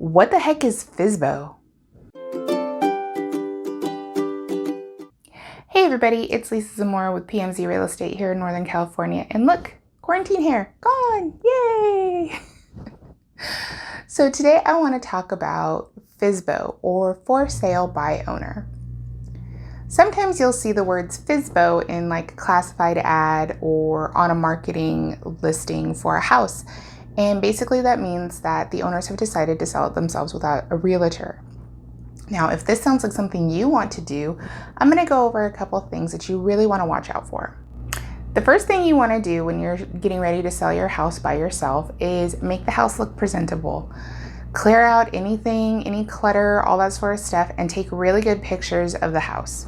What the heck is FSBO? Hey everybody, it's Lisa Zamora with PMZ Real Estate here in Northern California. And look, quarantine hair, gone, yay! So today I want to talk about FSBO, or for sale by owner. Sometimes you'll see the words FSBO in like a classified ad or on a marketing listing for a house. And basically that means that the owners have decided to sell it themselves without a realtor. Now, if this sounds like something you want to do, I'm going to go over a couple of things that you really want to watch out for. The first thing you want to do when you're getting ready to sell your house by yourself is make the house look presentable. Clear out anything, any clutter, all that sort of stuff, and take really good pictures of the house.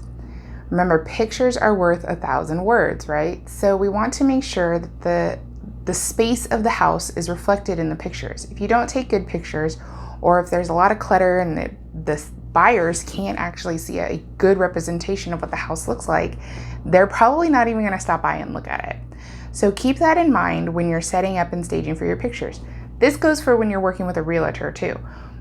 Remember, pictures are worth 1,000 words, right? So we want to make sure that the space of the house is reflected in the pictures. If you don't take good pictures, or if there's a lot of clutter and the buyers can't actually see a good representation of what the house looks like, they're probably not even going to stop by and look at it. So keep that in mind when you're setting up and staging for your pictures. This goes for when you're working with a realtor too,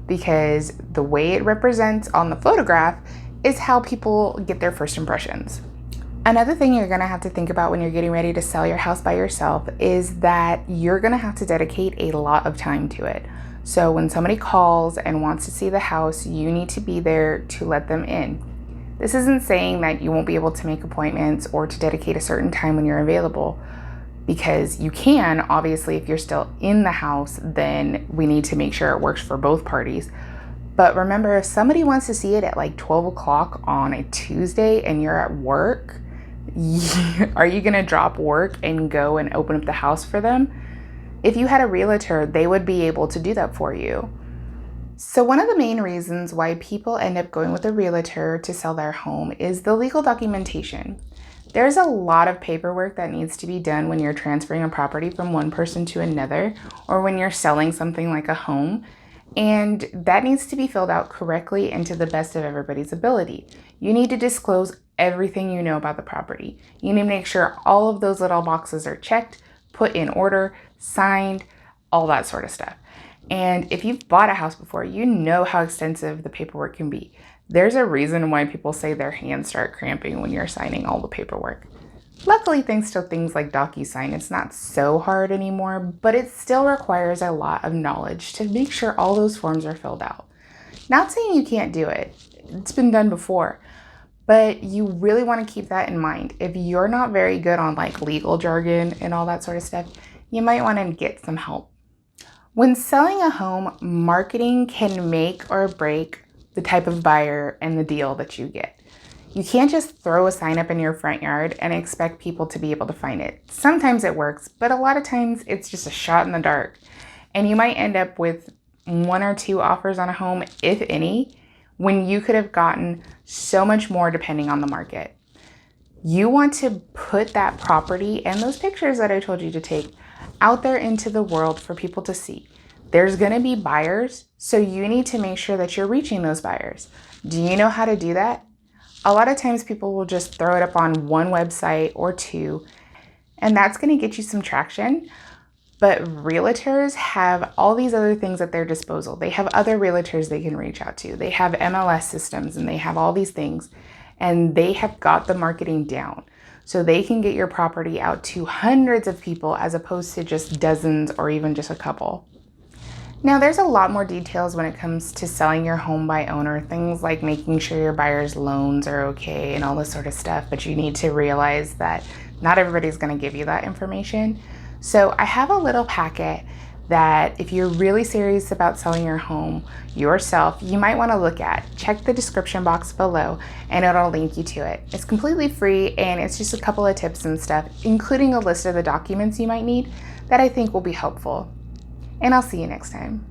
because the way it represents on the photograph is how people get their first impressions. Another thing you're going to have to think about when you're getting ready to sell your house by yourself is that you're going to have to dedicate a lot of time to it. So when somebody calls and wants to see the house, you need to be there to let them in. This isn't saying that you won't be able to make appointments or to dedicate a certain time when you're available, because you can. Obviously, if you're still in the house, then we need to make sure it works for both parties. But remember, if somebody wants to see it at like 12 o'clock on a Tuesday and you're at work, are you going to drop work and go and open up the house for them? If you had a realtor, they would be able to do that for you. So one of the main reasons why people end up going with a realtor to sell their home is the legal documentation. There's a lot of paperwork that needs to be done when you're transferring a property from one person to another, or when you're selling something like a home. And that needs to be filled out correctly and to the best of everybody's ability. You need to disclose everything you know about the property. You need to make sure all of those little boxes are checked, put in order, signed, all that sort of stuff. And if you've bought a house before, you know how extensive the paperwork can be. There's a reason why people say their hands start cramping when you're signing all the paperwork. Luckily, thanks to things like DocuSign, it's not so hard anymore, but it still requires a lot of knowledge to make sure all those forms are filled out. Not saying you can't do it. It's been done before, but you really want to keep that in mind. If you're not very good on like legal jargon and all that sort of stuff, you might want to get some help. When selling a home, marketing can make or break the type of buyer and the deal that you get. You can't just throw a sign up in your front yard and expect people to be able to find it. Sometimes it works, but a lot of times it's just a shot in the dark. And you might end up with 1 or 2 offers on a home, if any, when you could have gotten so much more depending on the market. You want to put that property and those pictures that I told you to take out there into the world for people to see. There's going to be buyers, so you need to make sure that you're reaching those buyers. Do you know how to do that? A lot of times people will just throw it up on one website or 2, and that's going to get you some traction. But realtors have all these other things at their disposal. They have other realtors they can reach out to. They have MLS systems and they have all these things, and they have got the marketing down. So they can get your property out to hundreds of people as opposed to just dozens or even just a couple. Now, there's a lot more details when it comes to selling your home by owner, things like making sure your buyer's loans are okay and all this sort of stuff, but you need to realize that not everybody's going to give you that information. So I have a little packet that if you're really serious about selling your home yourself, you might want to look at. Check the description box below and it'll link you to it. It's completely free and it's just a couple of tips and stuff, including a list of the documents you might need that I think will be helpful. And I'll see you next time.